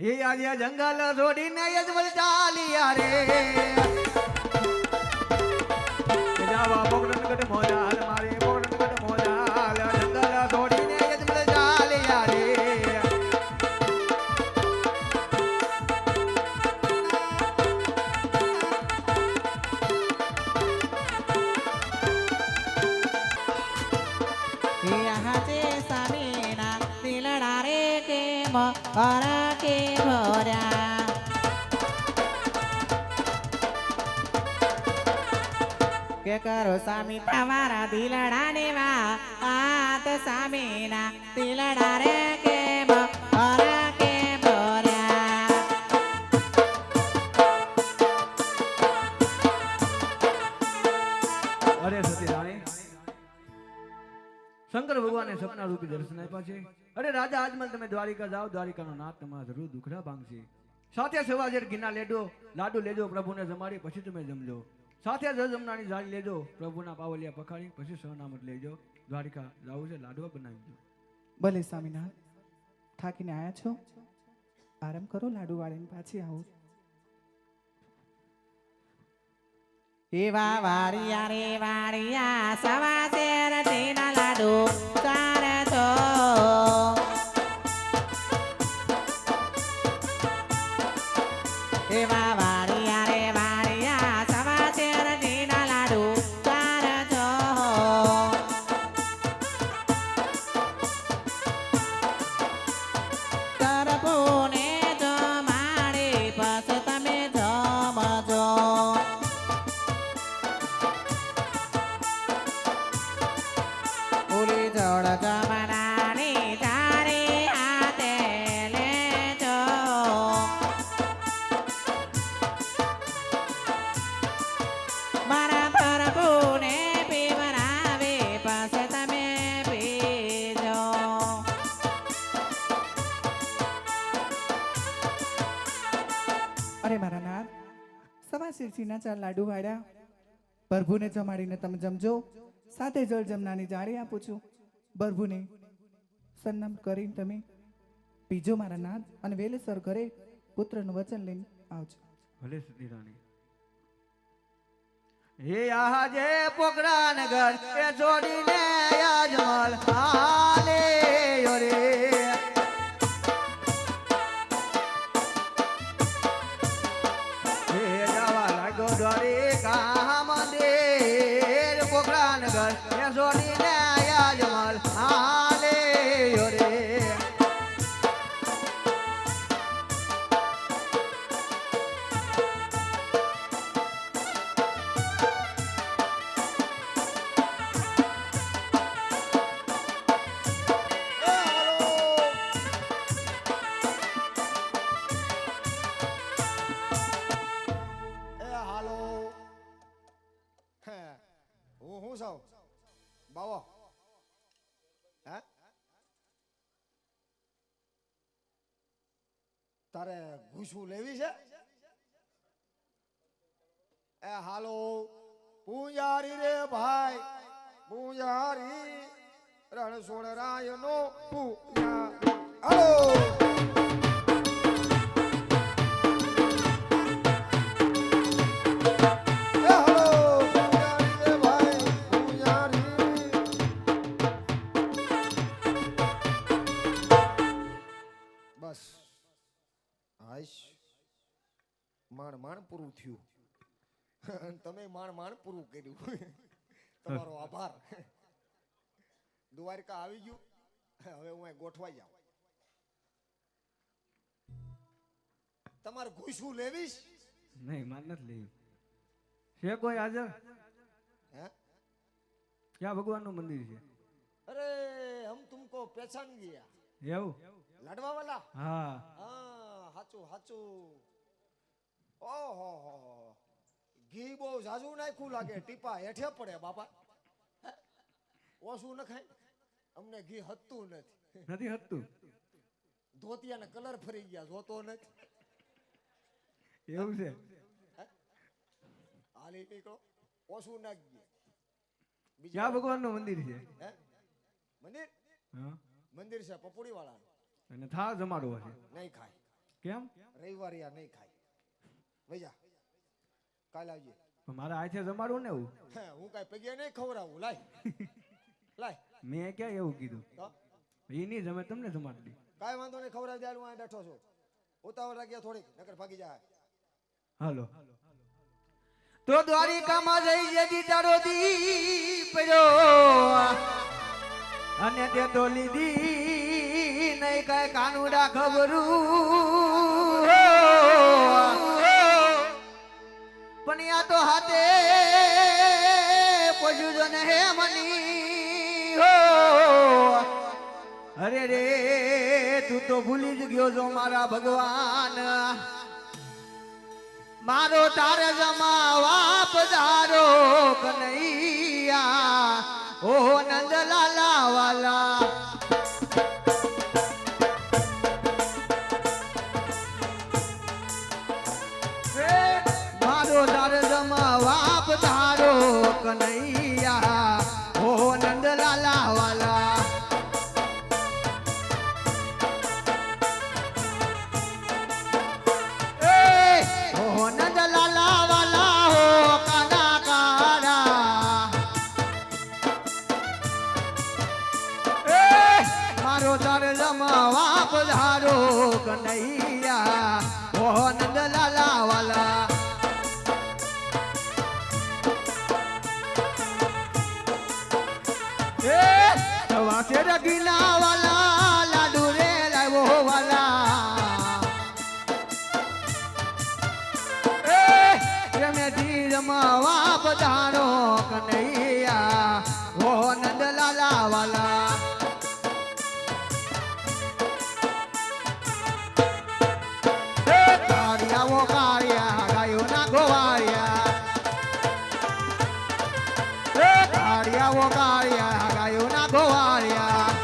હે આજે જંગલ છોડીને યજમલ ચાલિયા રે જાવા પોકરણગઢ મોજાલ મારે પોકરણગઢ મોજાલ જંગલ છોડીને યજમલ ચાલિયા રે કે ભર્યા કે કરો સામી તમારા દિલડા દેવા આત સામીના દિલડા રે કે ભરા કે ભર્યા અરે સતી રાણી શંકર ભગવાને સપના રૂપી દર્શન આપ્યા છે. અરે રાજા આજમલ તમે દ્વારિકા જાઓ, દ્વારિકાનો નાથ તમારા જરૂર દુખડા ભાંગશે. સાથે સવાજેર ઘીના લાડુ લેજો, પ્રભુને જમાડી પછી તમે જમજો. સાથે જમનાની જાળી લેજો, પ્રભુના પાવલિયા પખાડી પછી સહનામત લેજો. દ્વારિકા જાવું છે, લાડવા બનાવીજો. ભલે સ્વામિનાથ, થાકીને આયા છો, આરામ કરો, લાડુ વાળીને પાછી આવું. એવા વારિયા રે વારિયા સવા શેર તેના લાડુ ચારે તો એવા વારિયા રે વારિયા સવા શેર તેના લાડુ ચારે તો તરફોને જો માડે પાછ તમે જમજો જોડ જમનાની તારી હાથે લેજો મારા પ્રભુને પીવરાવે પાસે તમે પીજો અરે મારા નાથ, સવા શીરસીના 4 લાડુ વાળ્યા, પ્રભુને જમાડીને તમે જમજો. સાથે જળ જમનાની જાળી આપું છું, પ્રભુને સન્નામ કરીને તમે પીજો મારા નાથ, અને વેલેસર ઘરે પુત્રનું વચન લઈને આવજો. ભલે સતી રાણી. હે આજે પોકરાનગર એ છોડીને યજમલ હાલે રે હે જવા લાગો દ્વારિકા મંદિર પોકરાનગર એ છોડીને યજમલ હાલે રે હું સૌ બાવો હે તારે ઘૂસું લેવી છે? એ હાલો પૂજારી રે ભાઈ, પૂજારી રણછોડ રાય નો પૂજારી. હાલો માણ પૂરું થયું. તમે માણ પૂરું કર્યું. તમારો આભાર. દ્વારકા આવી ગયું, હવે હું ગોઠવાઈ જાઉં. તમારે ઘૂસું લેવીશ? નહીં, માર નથી લેવી. છે કોઈ હાજર? હે, ક્યાં ભગવાનનું મંદિર છે? અરે હમ તુમકો પહેચાન ગયા. એવું? લડવા વાલા? હા હા, હાચું હાચું. ઓહો ઘી બહુ ઝાઝું નાખ્યું લાગે, ટીપા હેઠે પડે બાપા. ઓછું ન ખાય, અમને ઘી હતતું નથી. નથી હતું? ધોતિયાને કલર ફરી ગયા, જોતો નથી. એવું છે? હાલી નીકળો, ઓછું નાખી. ક્યાં ભગવાનનું મંદિર છે? હે મંદિર? હા, મંદિર છે પપુડી વાળાનું. અને થાળ જમાડવો છે? નહીં ખાય. કેમ રવિવારે આ નહીં ખાય વૈજા કાલે આવજે પણ મારા હાથે જમાડવું ને એવું હે, હું કાંઈ પગે નહીં ખવડાવું લાય લાય મેં ક્યાં એવું કીધું તો એ નહીં જમે તમને જમાડી દે કાંઈ વાંધો નહીં ખવડાવી દે હું અહીં બેઠો છું ઉતાવળ રાખ્યા થોડીક નકર ભાગી જાય હાલો તો દ્વારિકામાં જઈ જેથી તારો દી પડ્યો અને તે તો લીધી નહીં કઈ કાનુડા ખબરું પણ યા તો હાથે પજુજન હે મની હો અરે રે તું તો ભૂલી જ ગયો છો મારા ભગવાન મારો તારે જમાવા પધારો કનૈયા ઓ નંદલાલા વાલા મારો તારે જમાવા પધારો કનૈયા ઓ નંદલાલા વાલા જમાવા પધારો કનૈયા ઓ નંદલાલા વાલા સવા શેર ગીના વાલા લાડુ રે લાવ્યો વાલા રમેથી જમાવા પધારો કનૈયા ઓ નંદલાલા વાલા કાળિયાઓ કાળિયા ગાયો ના ગોવાળિયા કાળિયાઓ કાળિયા ગાયો ના ગોવાળિયા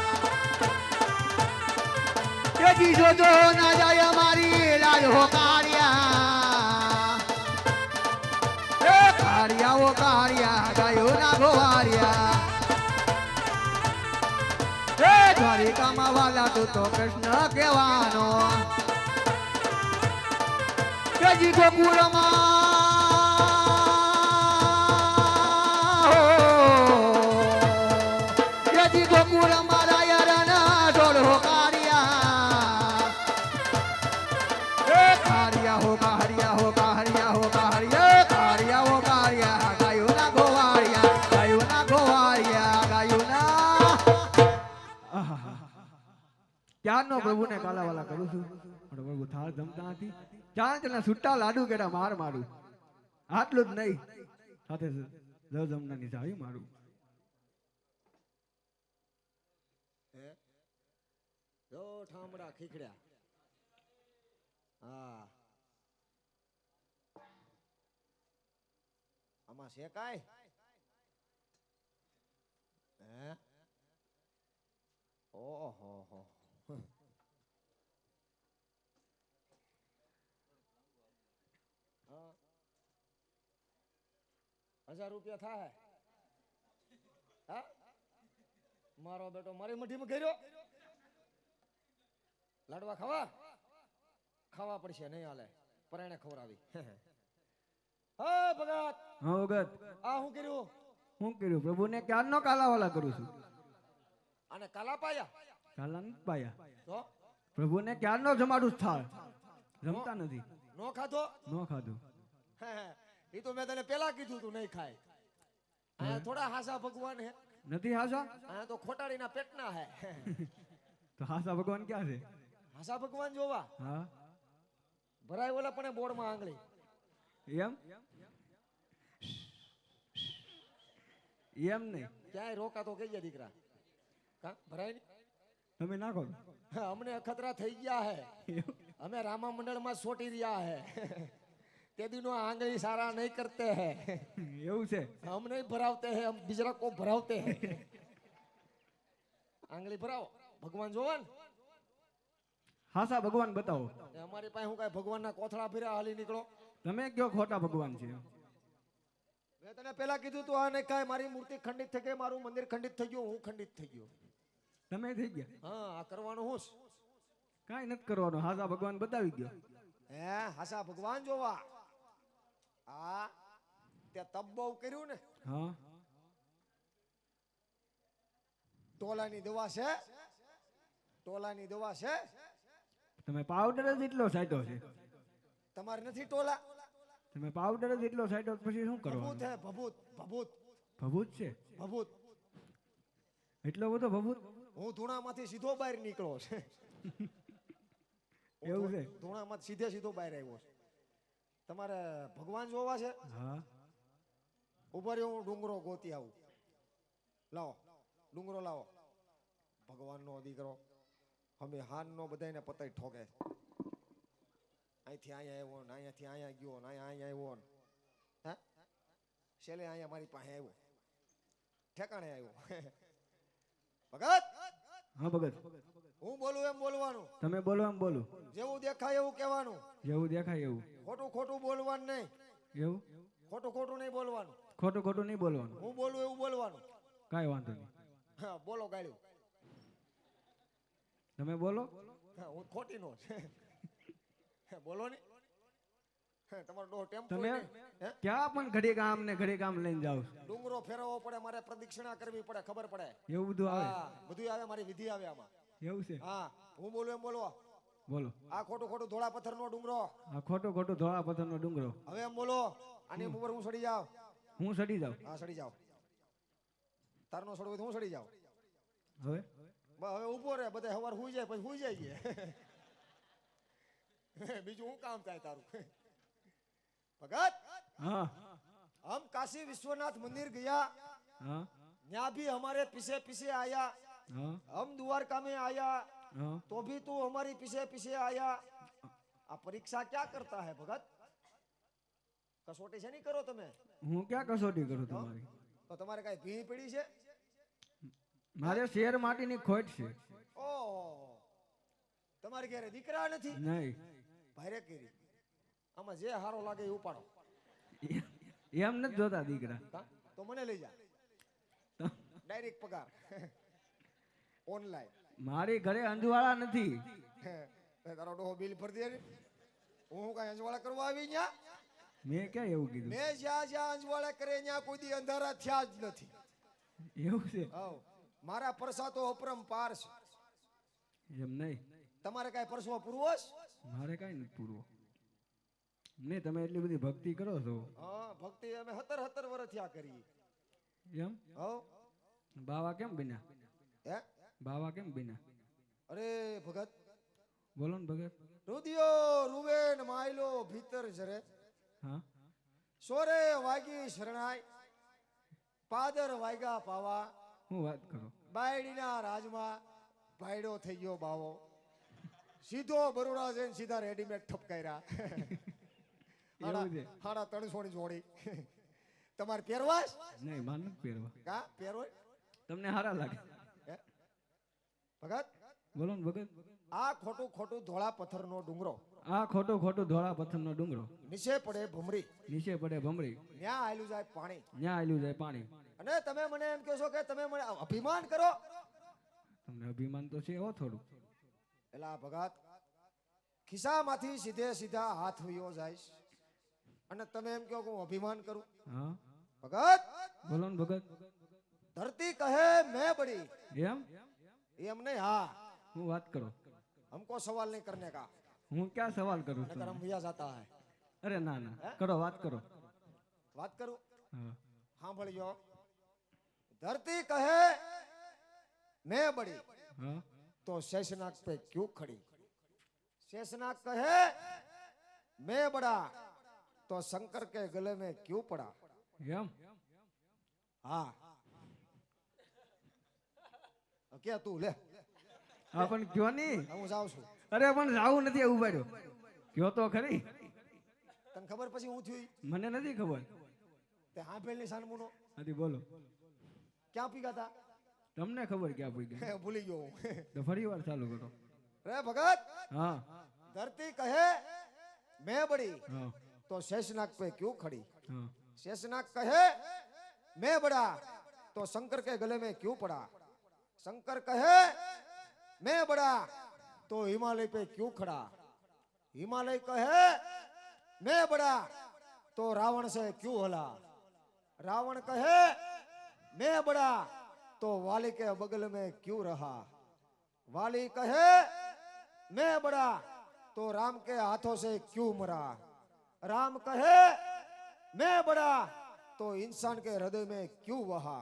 તેજી જોજો ના જાય મારી લાજો કાળિયા કાળિયાઓ કાળિયા ગાયો ના ગોવાળિયા દ્વારિકામાં વાલા તું તો કૃષ્ણ કહેવાનો ગજી ગોકુળમાં ગજી ગોકુળમાં રાયરના ઢોળો કાળિયા કાળિયા હો કાળિયા હો કાળિયા હો કાળિયા કાળિયા હો કાળિયા ગાયો ના ગોવાળિયા ગાયો ના ગોવાળિયા ગાયો ના ત્યારનો પ્રભુને કાલાવાલા કરું છું પ્રભુ થાળ જમતા નથી ચાર જણા છૂટા લાડુ કેડા માર મારું આટલું જ નહીં સાથે જમનાની જાળી મારું જો ઠામડા ખીખડ્યા હા આમાં શેકાય હે ઓહો હો 1000 રૂપિયા થાય હા મારો બેટો મારી મઠીમાં ગયો લાડવા ખાવા પડશે નહીં હાલે પરાણે ખવડાવી હા ભગત હા ભગત આ શું કર્યું પ્રભુને ક્યારનો કાલાવાલા કરું છું અને કાલા પાયા કાલા નથી પાયા તો પ્રભુને ક્યારનો જમાડું થાળ જમતા નથી નો ખાધો નો ખાધું એ તો મેં તને પેલા કીધું તું નહીં ખાય આયા થોડા હાસા ભગવાન હે નથી હાસા આયા તો ખોટાડીના પેટના હે તો હાસા ભગવાન ક્યાં છે હાસા ભગવાન જોવા હા ભરાય ઓલા પણ બોર્ડમાં આંગળી એમ નહીં ક્યાંય રોકા તો કહીએ દીકરા કા ભરાય નહીં તમે નાખો અમને અખતરા થઈ ગયા હે અમે રામા મંડળમાં સોટી રહ્યા હે તે દિનો आंगली सारा नहीं करते हैं એવું છે हम नहीं भरावते हैं हम दूसरा को भरावते हैं आंगली भराओ भगवान जोवन હાસા ભગવાન બતાવો हमारी પાસે હું કઈ ભગવાનના કોથળા ભર્યા હાલી નીકળો તમે કયો ખોટા ભગવાન છે મેં તને પહેલા કીધું તું આ નહીં કાંઈ મારી મૂર્તિ ખંડિત થઈ ગઈ મારું મંદિર ખંડિત થઈ ગયું હું ખંડિત થઈ ગયો તમે થઈ ગયા હા આ કરવાનું હું કાંઈ નથી કરવાનું, હાજા ભગવાન બતાવી ગયો. હે હાસા ભગવાન જોવા આ તે તપ બહુ કર્યું ને હા ટોલાની દવા છે ટોલાની દવા છે તમે પાવડર જ એટલો સાઈટો છે, તમારે નથી ટોલા તમે પાવડર જ એટલો સાઈટો પછી શું ભભૂત કરવાનું? હે ભભૂત ભભૂત ભભૂત છે ભભૂત એટલો બધો ભભૂત? હું ધૂણામાંથી સીધો બહાર નીકળ્યો છે એવું છે? ધૂણામાં સીધે સીધો બહાર આવ્યો છે. તમારે ભગવાન જોવા છે? હા ઉભા રહ્યો, હું ડુંગરો ગોતી આવું. લાવો ડુંગરો લાવો. ભગવાનનો દીકરો અમે હાનનો બધાને પતાઈ ઠોકે. અહીંથી અહીંયા આવ્યો ને અહીંયાથી અહીંયા ગયો ને અહીંયા આવ્યો ને હે છેલ્લે અહીંયા મારી પાસે આવ્યો, ઠેકાણે આવ્યો. ભગત હા ભગત, હું બોલું એમ બોલવાનું, તમે બોલો એમ બોલું, જેવું દેખાય એવું કહેવાનું, જેવું દેખાય એવું. ખોટું ખોટું બોલવાનું નહીં, એવું ખોટું ખોટું નહીં બોલવાનું, ખોટું ખોટું નહીં બોલવાનું, હું બોલું એવું બોલવાનું. કાંઈ વાંધો નહીં. હા બોલો ગાળ્યું. તમે બોલો. હા હું ખોટી નો બોલો ને. તમારો ડોહ ટેમ્પો તમે નહીં. હે? ક્યાં પણ ઘડી કામ ને ઘડી કામ લઈને જાઓ છો? ડુંગરો ફેરવવો પડે, મારે પ્રદક્ષિણા કરવી પડે, ખબર પડે. એવું બધું આવે? હા બધું આવે, મારી વિધિ આવે આમાં. એવું છે? હા હું બોલું એમ બોલવા. બોલો. આ ખોટું ખોટું ધોળા પથ્થરનો ડુંગરો, આ ખોટું ખોટું ધોળા પથ્થરનો ડુંગરો. હવે એમ બોલો. આની ઉપર હું સડી જાઉં? હું સડી જાઉં? હા સડી જાવ. તારનો સડવું તો હું સડી જાઉં. હવે હવે ઊભો રહે, બધા સવાર હુઈ જાય પછી હુઈ જાય. બીજું શું કામ થાય તારું? ભગત હા हम काशी विश्वनाथ मंदिर गया, હા यहाँ भी हमारे पीछे पीछे आया, હા हम द्वारका में आया હા. तो भी तू हमारी पीछे पीछे आया. आ परीक्षा क्या करता है भगत? कसोटी से नहीं करो તમે? હું ક્યાં કસોટી કરું તમારી? તો તમારે કઈ ભી પડી છે? મારે શેર માટીની ખોટ છે. ઓહો તમારે ઘરે દીકરા નથી? નહીં, ભારે કરી. આમાં જે હારો લાગે એ ઉપાડો. એમ નથી જોતા દીકરા. હા? તો મને લઈ જા, ડાયરેક્ટ પગાર ઓનલાઈન. મારી ઘરે અંજવાળા નથી. તારો ડોહો બિલ ભરી દે ને. હું કઈ અંજવાળા કરવા આવી ન્યા? મેં ક્યાં એવું કીધું? મેં જ્યાં જ્યાં અંજવાળા કરે ત્યાં કોઈ દી અંધારા થયા જ નથી. એવું છે? હવ મારા પરસા તો અપરંપાર છે. એમ નહીં, તમારે કઈ પરસવો પૂરવો છે? મારે કાંઈ નથી પૂરવું. નહીં, તમે એટલી બધી ભક્તિ કરો છો. હા ભક્તિ અમે 17 વર્ષ થયા કરી. એમ? હવ બાવા કેમ બન્યા? હે બાવા કેમ બન્યા? અરે ભગત બોલો ને ભગત. રુદિયો રૂવે ને માયલો ભીતર જરે, હા સોરે વાગી શરણાઈ, પાદર વાગ્યા પાવા, હું વાત કરો? બાયડીના રાજમાં ભાયડો થઈ ગયો બાવો, સીધો બરોડા જઈને સીધા રેડીમેડ ઠપકાર્યા. એવું છે? હાડા 300 ની જોડી. તમારે પહેરવાશ? નહીં, માર નથી પહેરવા. કા પહેરવાય? તમને હારા લાગે? હે? ભગત બોલો ને ભગત. આ ખોટું ખોટું ધોળા પથ્થરનો ડુંગરો, આ ખોટું ખોટું ધોળા પથ્થરનો ડુંગરો, નીચે પડે ભમરી, નીચે પડે ભમરી, ન્યા આયલું જાય પાણી. ત્યાં આયલું જાય પાણી. અને તમે મને એમ કહો છો કે તમે મને અભિમાન કરો? તમને અભિમાન તો છે હો થોડું. એલા ભગત ખિસ્સામાંથી સીધે સીધા હાથ વયો જાય અને તમે એમ કહો કે હું અભિમાન કરું? હા ભગત બોલો ને ભગત. धरती कहे मैं बड़ी, એમ? एम नहीं. हाँ હું વાત કરો? हमको सवाल नहीं करने का, હું ક્યાં સવાલ કરું नगर છું? हम भैया जाता है. અરે ના ના, કરો વાત કરો. बात करूं? હા हाँ भलियो. धरती कहे मैं बड़ी હા तो शेषनाग पे क्यों खड़ी? शेषनाग कहे मैं बड़ा तो शंकर के गले में क्यों पड़ा? એમ? हाँ क्या तू ले? હા પણ કયો નહીં. હું જાઉં છું. અરે પણ જાવું નથી, એવું બાડ્યો કયો તો ખરી. તને ખબર પછી હું થયું? મને નથી ખબર. તે હાંભેલની સાનમુનો હજી બોલો. ક્યાં પીગા હતા? તમને ખબર ક્યાં પૂઈ ગઈ? ભૂલી ગયો હું. તો ફરી વાર ચાલુ કરો. રે ભગત હા धरती कहे मैं बड़ी હા तो शेषनाग पे क्यों खड़ी? હા शेषनाग कहे मैं बड़ा तो शंकर के गले में क्यों पड़ा? शंकर कहे मैं बड़ा तो हिमालय पे क्यों खड़ा? हिमालय कहे मैं बड़ा तो रावण से क्यों हला? रावण कहे मैं बड़ा तो वाली के बगल में क्यों रहा? वाली कहे मैं बड़ा तो राम के हाथों से क्यों मरा? राम कहे मैं बड़ा तो इंसान के हृदय में क्यों बहा?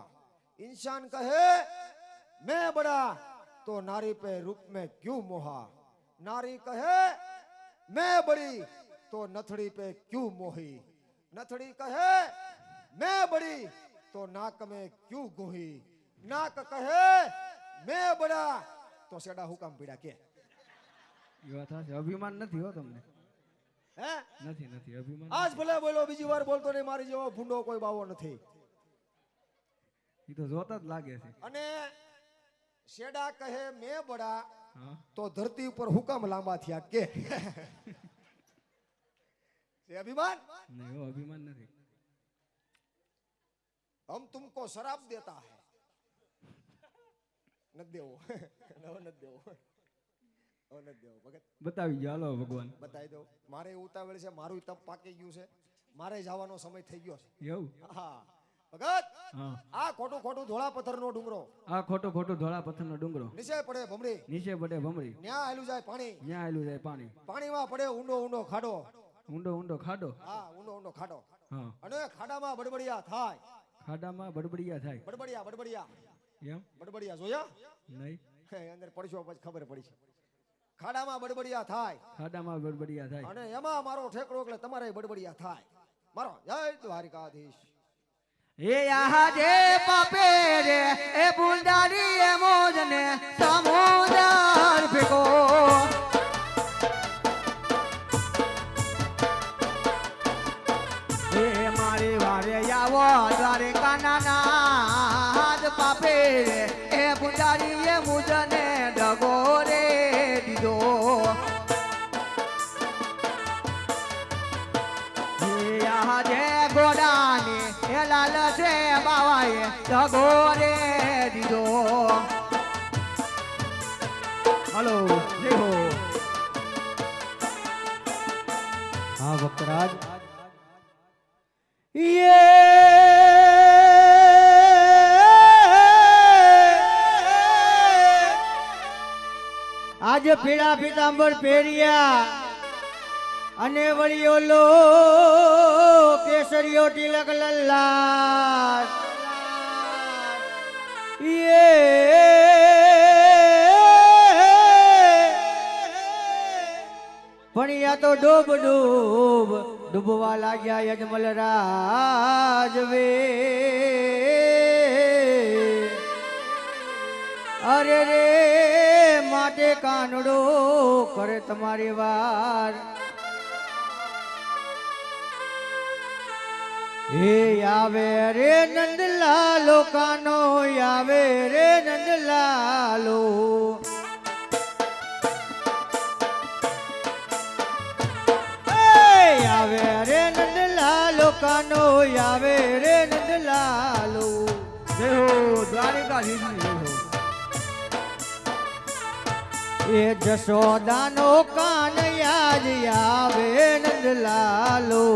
इंसान कहे मैं बड़ा तो नारी पे रूप में क्यों मोहा? नारी कहे मैं बड़ी तो नथड़ी पे क्यों मोही? नथड़ी कहे मैं बड़ी तो नाक में क्यों गोही? नाक कहे मैं बड़ा तो सेडा हुकाम पीड़ा के? એ વાત સાચી. અભિમાન નથી હો તમને. હે? નથી નથી અભિમાન. આજ ભલે બોલો, બીજી વાર બોલતો નહીં. મારી જેવો ભૂંડો કોઈ બાવો નથી. એ તો જોતા જ લાગે છે. અને શેડા કહે મેં બડા હા તો ધરતી ઉપર હુકામ લાંબા થયા કે? છે અભિમાન? નહીં હો અભિમાન નથી. हम तुमको शराब देता है. न देवो. न देवो. न देवो भगत બતાવી ગયો હાલો ભગવાન. બતાવી દો. મારે ઉતાવળ છે, મારું તપ પાકી ગયું છે, મારે જવાનો સમય થઈ ગયો છે. એવું હા ભગત, હા આ ખોટું ખોટું ધોળા પથ્થરનો ડુંગરો આ ખોટો ખોટો ધોળા પથ્થરનો ડુંગરો નીચે પડે ભમરી, નીચે પડે ભમરી, ન્યા આયલું જાય પાણી, ત્યાં આવેલું જાય પાણી, પાણીમાં પડે ઊંડો ઊંડો ખાડો. ઊંડો ઊંડો ખાડો. હા, ઊંડો ઊંડો ખાડો. હા અને ખાડામાં બડબડિયા થાય. ખાડામાં બડબડિયા થાય. બડબડિયા બડબડિયા એમ બડબડિયા જોયા? નહીં હે, અંદર પડશો પછી ખબર પડી છે. ખાડામાં બડબડિયા થાય ખાડામાં બડબડિયા થાય. અને એમાં મારો ઠેકડો એટલે તમારે બડબડિયા થાય. મારો જય દ્વારિકાધીશ. એ આહા જે પાપે રે એ બુંદારી એ મોજ ને સમુદર ફેકો. એ મારી વારે આવો દ્વારિકાના નાદ પાપે રે એ બુંદારી એ મુજ ને ડગો રે દીધો. એ આહા જે ગોડાની એ લાલ છે બાવાએ ડગો રે દીધો. હલો જય હો. હા વક્તરાજ. આજ પીળા પીતાંબર પહેર્યા અને વળિયો લો કેસરીયો તિલક લલ્લાટ. ભણ્યા તો ડૂબ ડૂબ ડૂબવા લાગ્યા યજમલ રાજવે. અરે રે માટે કાનડો કરે તમારી વાર. હે આવે રે નંદલાલો કાનો આવે રે નંદલાલો. આવે રે નંદલાલો કાનો આવે રે નંદલાલો. જય હો દ્વારિકાધીશની જય હો. એ જશોદાનો કાન યાદ આવે નંદલાલો.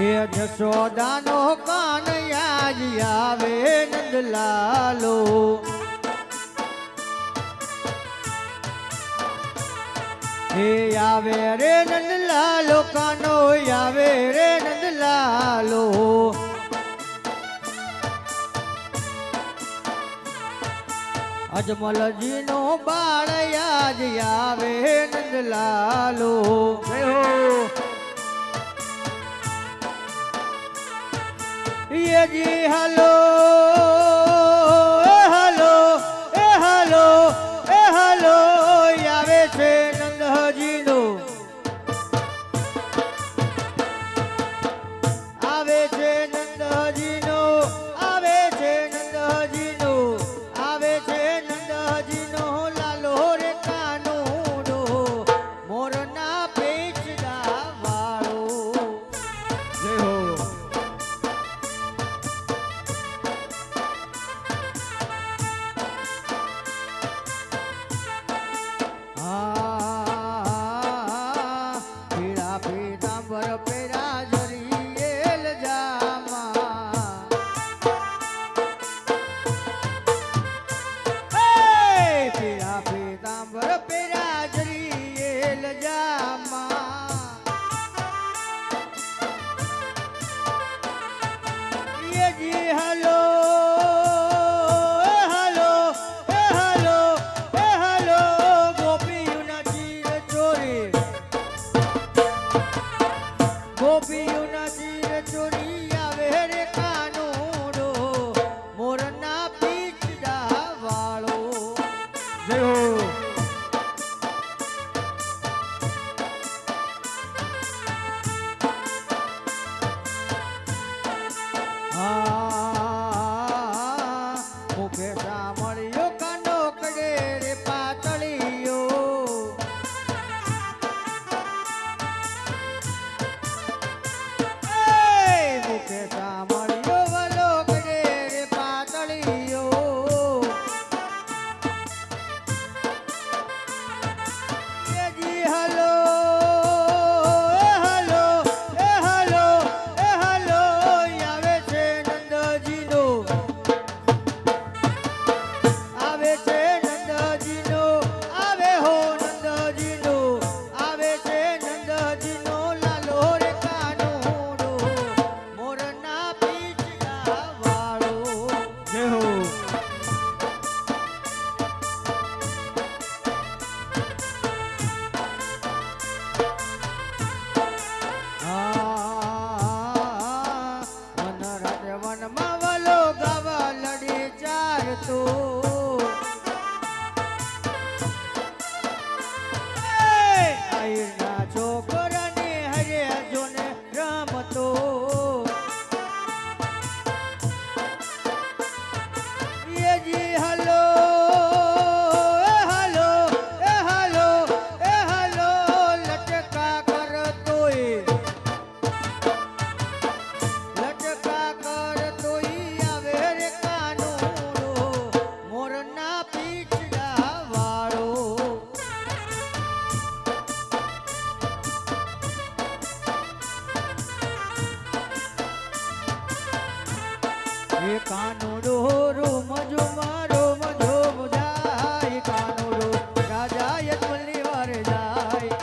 એ જશોદાનો કાન યાદ આવે નંદલાલો. હે આવે રે નંદલાલો કાનો આવે રે નંદલાલો. અજમલજી નો બાળ યાદ આવે નંદલાલો. જય હો. ये जी हलो हलो हलो हलो यावे छे नंदजी नो. आवे छे नंदजी नो आवे छे नंदजी नो आवे छे नंदजी नो लालो रे कानूनो मोरना पेचदा वाळो. जय हो. જય હો મુખે સાંભળ્યો કાનો કડે રે પાતળીયો મુખે સાંભળ્યો વલો કડે રે પાતળીયો જી હલો હલો એ હલો એ હલો આવે છે નંદજીનો આવે છે નંદજીનો આવે હો નંદજીનો આવે છે નંદજીનો લાલો રે કાનુડો મોરના પીછડા વાળો જય હો વન રાજ વનમાં વલો ગાવા લડી ચારતો આઈના છોકરાને હરે જોને રમતો એ જી હલો એ હલો એ હલો એ હલો લટકા કરતોય લટકા કરતો ઈ આવે રે કાનુડો મોરના પીછડા વાળો એ કાનુડો રોમ મારો મજો મુજાય કાનુડો રાજા યજમલની વાર જાય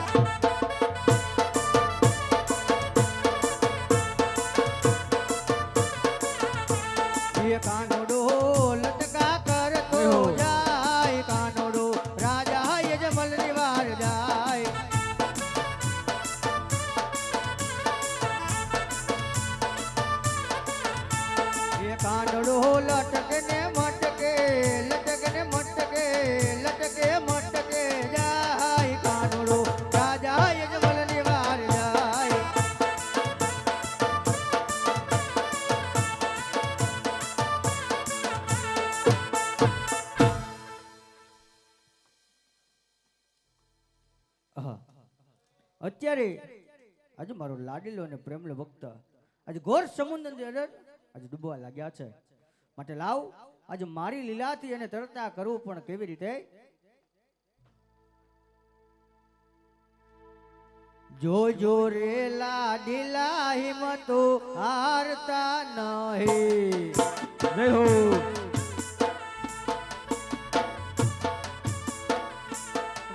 એ કાનુડો લટકા કરતો જાય કાનુડો રાજા યજમલની વાર જાય એ કાનુડો લટકને મટકે લટકને મટકે લટકે મટકે જાય કાનુડો રાજા યજમલની વાર જાય અત્યારે આજે મારો લાડીલો અને પ્રેમલો ભક્ત આજે ઘોર સમુદ્રની અંદર આજે ડૂબવા લાગ્યા છે માટે લાવ આજે મારી લીલાથી એને તરતા કરવું પણ કેવી રીતે જોજો રે લાડીલા હિંમતો હારતા નહીં જય હો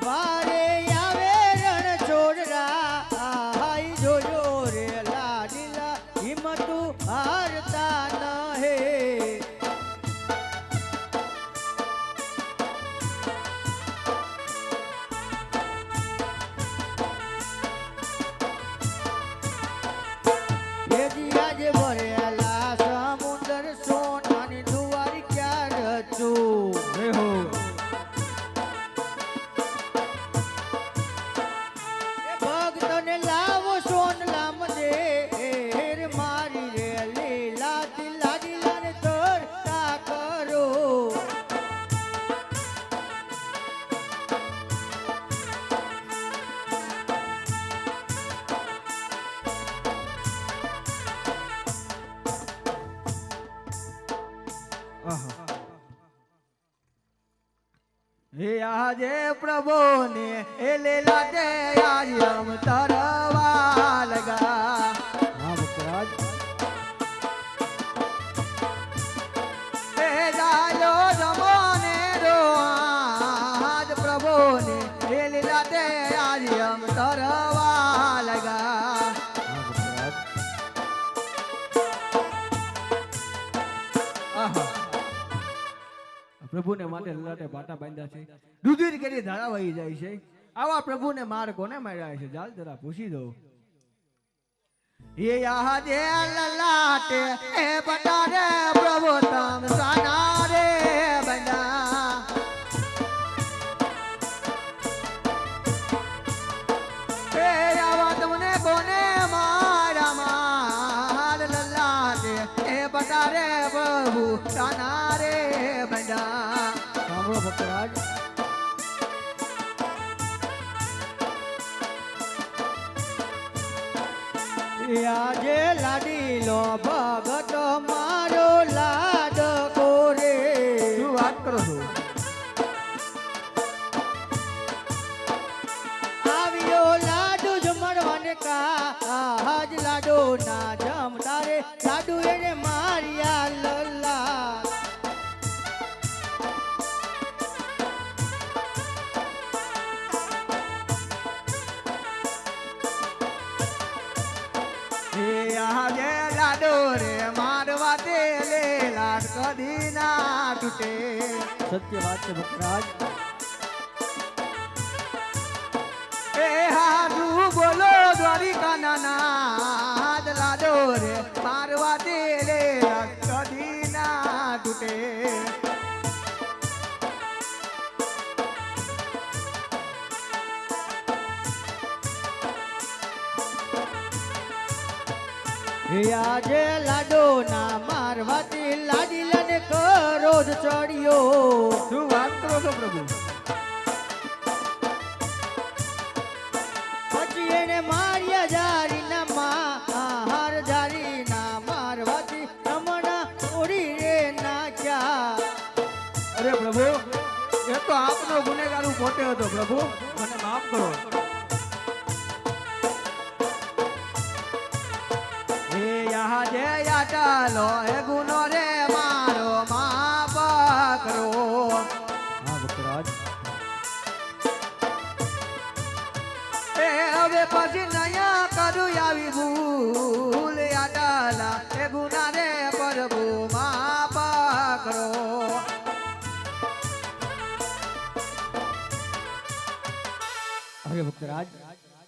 વારે આવે રણ છોડરા હાય જોજો રે લાડીલા હિંમતો હારતા નહીં આજે ભરેલા સમુદ્ર સોનાની દુવારી ક્યાં રચું જય હો ભક્તને લાવો સોનલા મને મારી રે લીલાથી લાડીલાને તરતા કરો હે આજે પ્રભુને એ લીલા દે આજે હમ તરવા લગા હા ભક્તરાજ એ જાયો જમોને રો આજ પ્રભુને એ લીલા દે આજે હમ તરવા લગા હા ભક્તરાજ આહા પ્રભુને માટે લલાટે પાટા બાંધ્યા છે દૂધીર કરી ધારા વહી જાય છે આવા પ્રભુને માર કોને માર્યા છે જાલ જરા પૂછી દો ये यहाँ दे ललाटे ए बता रे प्रभु तम साना रे बंदा ભક્તરાજ. આજે લાડીલો ભગત મારો લાડકો રે. શું વાત કરો છો? આવ્યો લાડુ જમણવાને કાજ લાડુ ના જમતા રે લાડુ એને માર્યા લલ્લા. હે આજે લાડો રે મારવા દે લે લાડ કદી ના તૂટે. સત્ય વાત છે ભક્તરાજ. એ હાજુ બોલો દ્વારિકા નાથ લાડો રે મારવા દે લે લાડ કદી ના તૂટે. હે આજે લાડો ના મારવાથી લાડીલાને ક્રોધ ચડ્યો. શું વાત કરો છો પ્રભુ? પછી એને માર્યા જારી ના હાર જારી ના મારવાથી હમણાં ઓડી રે નાખ્યા. અરે પ્રભુ, એ તો આપનો ગુનેગાર હું પોતે હતો પ્રભુ, મને માફ કરો. હે યહા જે યાટાલો એ ગુનો રે મારો માફ કરો. હા ભક્તરાજ. એ હવે પછી નયા કરું આવી ભૂલ યાટાલા એ ગુના રે પ્રભુ માફ કરો. અરે ભક્તરાજ,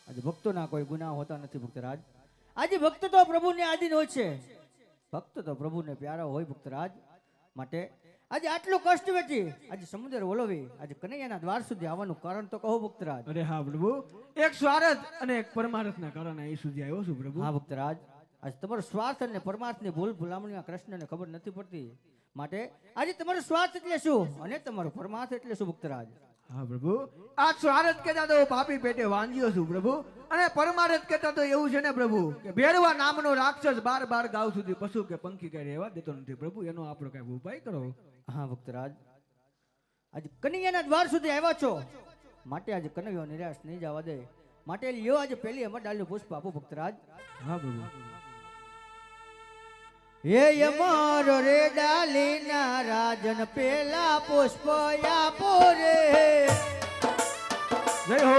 આજે ભક્તોના કોઈ ગુના હોતા નથી ભક્તરાજ. આજે ભક્ત તો પ્રભુને આધીન હોય છે. ભક્ત તો પ્રભુને પ્યારા હોય ભક્તરાજ. માટે આજે આટલું કષ્ટ વેઠી આજે સમુદ્ર વલોવી આજે કનૈયાના દ્વાર સુધી આવવાનું કારણ તો કહો ભક્તરાજ. અરે હા પ્રભુ, એક સ્વાર્થ અને એક પરમાર્થના કારણે અહીં સુધી આવ્યો છું પ્રભુ. હા ભક્તરાજ, આજે તમારો સ્વાર્થ અને પરમાર્થની ભૂલ ભૂલામણીમાં કૃષ્ણને ખબર નથી પડતી. માટે આજે તમારો સ્વાર્થ એટલે શું અને તમારો પરમાર્થ એટલે શું ભક્તરાજ. હા પ્રભુ, આ સ્વાર્થ કહેતા તો હું પાપી પેટે વાંજ્યો છું પ્રભુ, અને પરમાર્થ કહેતા તો એવું છે ને પ્રભુ કે ભેરવા નામનો રાક્ષસ બાર ગાવ સુધી પશુ કે પંખી કઈ રહેવા દેતો નથી પ્રભુ, એનો આપણો કઈ ઉપાય કરો. હા ભક્તરાજ, આજે કનૈયાના દ્વાર સુધી આવ્યા છો માટે આજે કનૈયો નિરાશ નહીં જવા દે. માટે લ્યો આજે પહેલી અમર ડાલનું પુષ્પ આપો ભક્તરાજ. હા પ્રભુ. હે અમારો રે ડાલીના રાજન પેલા પુષ્પ આપો રે. જય હો.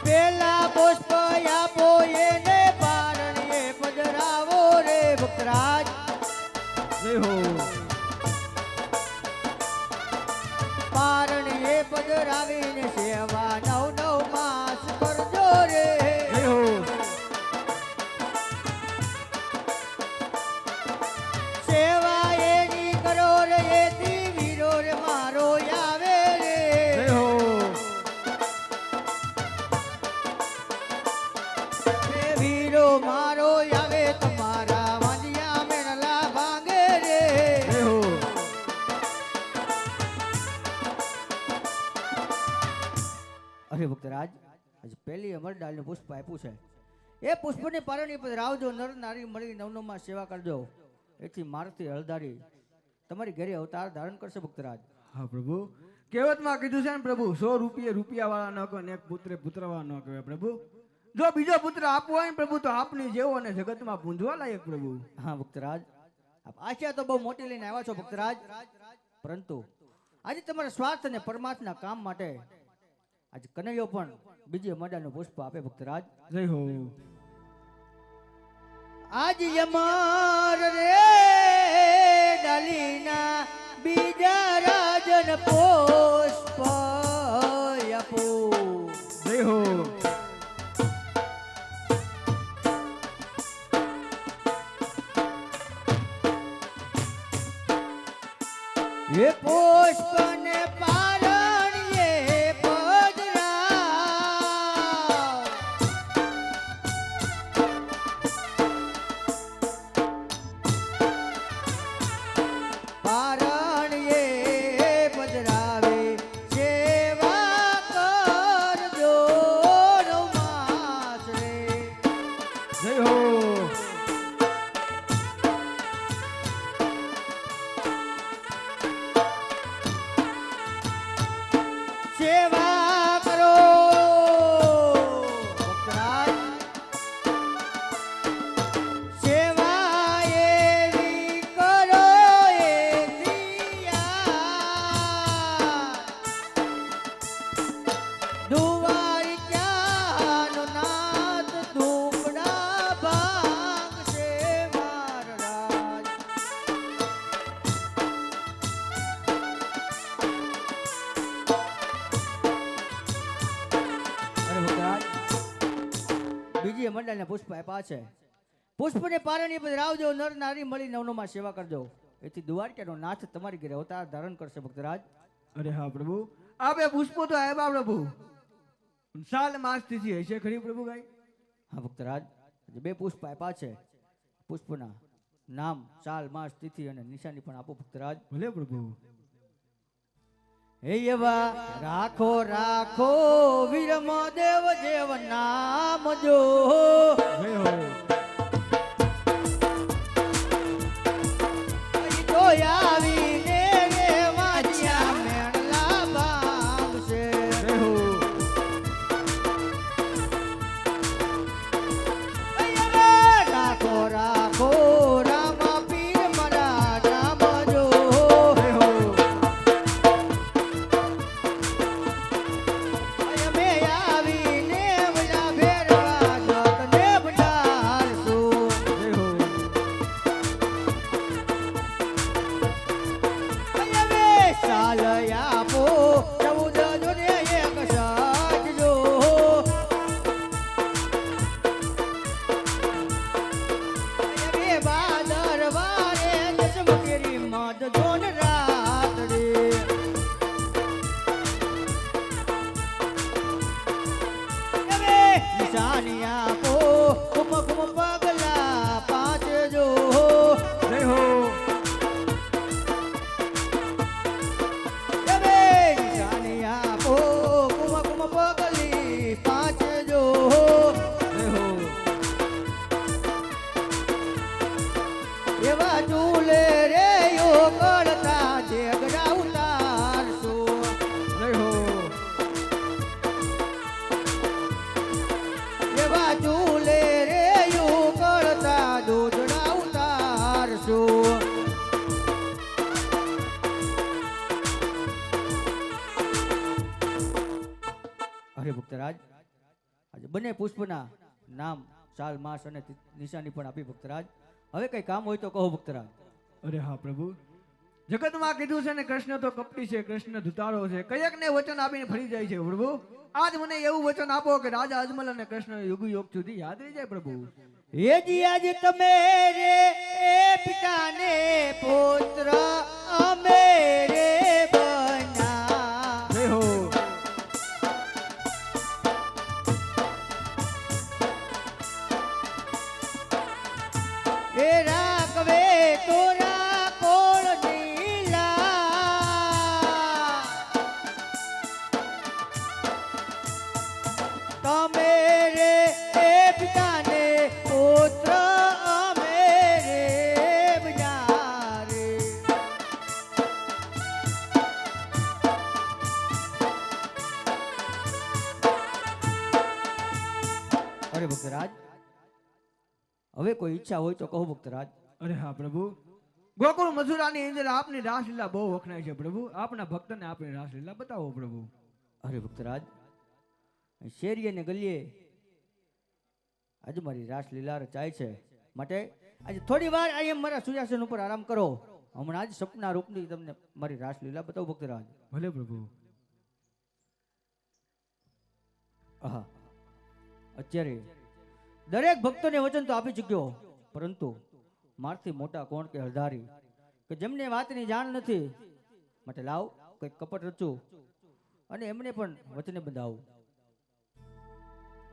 પેલા પુષ્પ આપો એને પારણીએ પધરાવો રે ભક્તરાજ. જય હો. પારણીએ પધરાવીને સેવા 9 માસ કરજો રે. જય હો. સેવા એની કરો રે એથી વીરો રે મારો આવે રે. જય હો. એ વીરો મારો આવે તમારા વાંજિયા મેળલા ભાંગે રે. જય હો. અરે ભક્તરાજ, આજે પહેલી અમર ડાલનું પુષ્પ આપ્યું છે. એ પુષ્પની પારણી પર રાવજો નર નારી મળી 9 માં સેવા કરજો. એથી મારથી હળદારી તમારી ઘરે અવતાર ધારણ કરશે ભક્તરાજ. હા પ્રભુ, કહેવતમાં કીધું છે ને પ્રભુ, 100 રૂપિયે રૂપિયા વાળા ન કહો ને એક પુત્રે પુત્રવા ન કહેવાય પ્રભુ. જો બીજો પુત્ર આપવો હોય ને પ્રભુ તો આપની જેવો અને જગતમાં પૂંજવા લાયક પ્રભુ. હા ભક્તરાજ, આપ આશા તો બહુ મોટી લઈને આવ્યા છો ભક્તરાજ, પરંતુ આજે તમારા સ્વાર્થ અને પરમાર્થના કામ માટે આજે કનૈયો પણ બીજી અમરડાનું પુષ્પ આપે ભક્તરાજ. જય હો. આજ યમર રે ડાલીના બીજા રાજન પુષ્પ આપો. જય હો. એ પુષ્પને પારણીએ પધરાવ. પાર સેવા કરો ભક્તરાજ સેવા એવી કરો દ્વારિકાનો નાથ દુબળા ભાગ છે મારા રાજ. અરે ભક્તરાજ બીજી મંડળને પુષ્પ આપ્યા છે. પુષ્પને પારણી પર રાવજો નર નારી મળી નવનોમાં સેવા કરજો. એથી દ્વારકાનો નાથ તમારી ઘરે અવતાર ધારણ કરશે ભક્તરાજ. અરે હા પ્રભુ, આપે પુષ્પો તો આવ્યા પ્રભુ, સાલ માસ તિથિ હશે ખરી પ્રભુ ગાય? હા ભક્તરાજ, આજે બે પુષ્પ આપ્યા છે. પુષ્પના નામ, સાલ, માસ, તિથિ અને નિશાની પણ આપો ભક્તરાજ. ભલે પ્રભુ. હે એવા રાખો રાખો વીર મહાદેવ જેવ નામ જો. જય હો. તો આવીને રે વાંચ્યા મેળલા ભાંગશે. જય હો. રાખો રાખો રામ પીર મારા નામ જો. જય હો. અમે આવીને બધા ભેરવા જોતને બજારશું. જય હો. અમે સાલ આપો ચૌદ જોને એક સાજજો. અમે બાદર વારે દસમકેરી મદ જોન રાતડી. અમે નિશાની આપો કુમ કુમ પગલા પાંચજો. જય હો. તમે નિશાની આપો કુમ કુમ પગલી પાંચજો. જય હો. એવા ચૂલે રે યો કરતા જેગડા ઉતારશું. જય હો. એવા ચૂલે રે યો કરતા દૂધડા ઉતારશું. અરે ભક્તરાજ, આજે બંને પુષ્પના નામ, સાલ, માસ અને નિશાની પણ આપી ભક્તરાજ. હવે કઈ કામ હોય તો કહો ભક્તરાજ. અરે હા પ્રભુ, જગતમાં કીધું છે ને કૃષ્ણ તો કપટી છે, કૃષ્ણ ધુતારો છે, કયક ને વચન આપીને ફરી જાય છે પ્રભુ. આજ મને એવું વચન આપો કે રાજા અજમલ અને કૃષ્ણ યુગ યુગ સુધી યાદ રહી જાય પ્રભુ. હેજી આજ તમે રે પિતાને પુત્ર અમે રે બન્યા. જય હો. એ રાખવે તોરા કોળ નીલા. તમે રે એ પિતાને પુત્ર અમે રે બન્યા રે. અરે ભક્તરાજ, હવે કોઈ ઈચ્છા હોય તો કહો ભક્તરાજ. અરે હા પ્રભુ, ગોકુળ મથુરાની અંદર આપની રાસલીલા બહુ વખણાય છે પ્રભુ. આપના ભક્તને આપની રાસલીલા બતાવો પ્રભુ. અરે ભક્તરાજ, અહીં શેરીએ ને ગલીએ આજે મારી રાસલીલા રચાય છે. માટે આજે થોડી વાર અહીંયા મારા સુજાસન ઉપર આરામ કરો. હમણાં જ સપના રૂપની તમને મારી રાસલીલા બતાવું ભક્તરાજ. ભલે પ્રભુ. આહા, અત્યારે દરેક ભક્તોને વચન તો આપી ચૂક્યો, પરંતુ મારથી મોટા કોણ કે હરધારી કે જેમને વાતની જાણ નથી. માટે લાવ કંઈક કપટ રચું અને એમને પણ વચને બંધાવું.